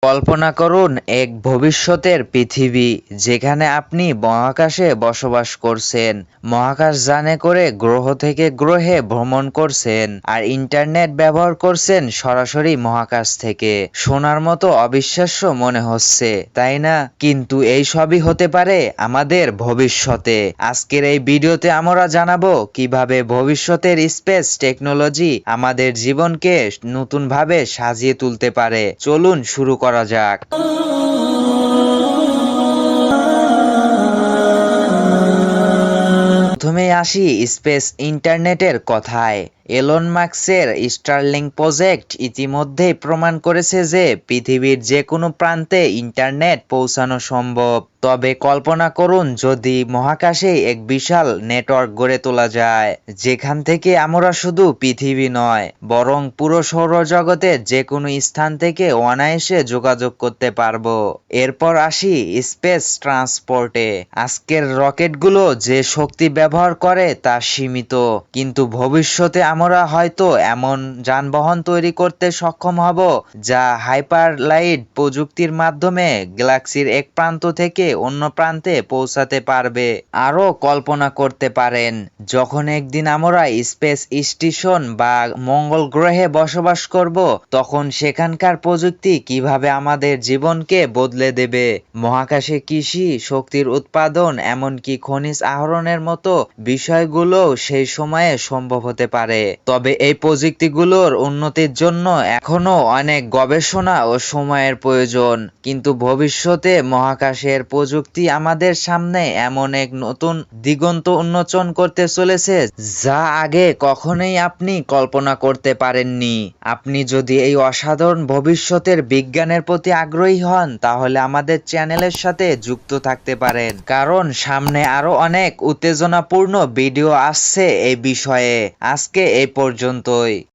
কল্পনা করুন এক ভবিষ্যতের পৃথিবী যেখানে আপনি মহাকাশে বসবাস করছেন, মহাকাশযানে করে গ্রহ থেকে গ্রহে ভ্রমণ করছেন আর ইন্টারনেট ব্যবহার করছেন সরাসরি মহাকাশ থেকে। শোনার মতো অবিশ্বাস্য মনে হচ্ছে, তাই না? কিন্তু এই সবই হতে পারে আমাদের ভবিষ্যতে। আজকের এই ভিডিওতে আমরা জানাবো কিভাবে ভবিষ্যতের স্পেস টেকনোলজি আমাদের জীবনকে নতুনভাবে সাজিয়ে তুলতে পারে। চলুন শুরু করা যাক। প্রথমেই আসি স্পেস ইন্টারনেটের কথায়। এলন মাস্কের স্টারলিংক প্রজেক্ট ইতিমধ্যেই প্রমাণ করেছে যে পৃথিবীর যে কোনো প্রান্তে ইন্টারনেট পৌঁছানো সম্ভব। তবে কল্পনা করুন যদি মহাকাশে এক বিশাল নেটওয়ার্ক গড়ে তোলা যায়, যেখান থেকে আমরা শুধু পৃথিবী নয় বরং পুরো সৌরজগতের যে কোনো স্থান থেকে অনায়াসে যোগাযোগ করতে পারবো। এরপর আসি স্পেস ট্রান্সপোর্টে। আজকের রকেটগুলো যে শক্তি ব্যবহার করে তা সীমিত, কিন্তু ভবিষ্যতে আমরা হয়তো এমন যানবাহন তৈরি করতে সক্ষম হব যা হাইপারলাইট প্রযুক্তির মাধ্যমে গ্যালাক্সির এক প্রান্ত থেকে অন্য প্রান্তে পৌঁছাতে পারবে। আরও কল্পনা করতে পারেন, যখন একদিন আমরা স্পেস স্টেশন বা মঙ্গল গ্রহে বসবাস করব, তখন সেখানকার প্রযুক্তি কিভাবে আমাদের জীবনকে বদলে দেবে। মহাকাশে কৃষি, শক্তির উৎপাদন, এমনকি খনিজ আহরণের মতো বিষয়গুলো সেই সময়ে সম্ভব হতে পারে। তবে এই প্রযুক্তিগুলোর উন্নতির জন্য এখনো অনেক গবেষণা ও সময়ের প্রয়োজন। কিন্তু ভবিষ্যতে মহাকাশের প্রযুক্তি আমাদের সামনে এমন এক নতুন দিগন্ত উন্মোচন করতে চলেছে যা আগে কখনোই আপনি কল্পনা করতে পারেননি। আপনি যদি এই অসাধারণ ভবিষ্যতের বিজ্ঞানের প্রতি আগ্রহী হন, তাহলে আমাদের চ্যানেলের সাথে যুক্ত থাকতে পারেন, কারণ সামনে আরো অনেক উত্তেজনাপূর্ণ ভিডিও আসছে এই বিষয়ে। আজকে এই পর্যন্তই।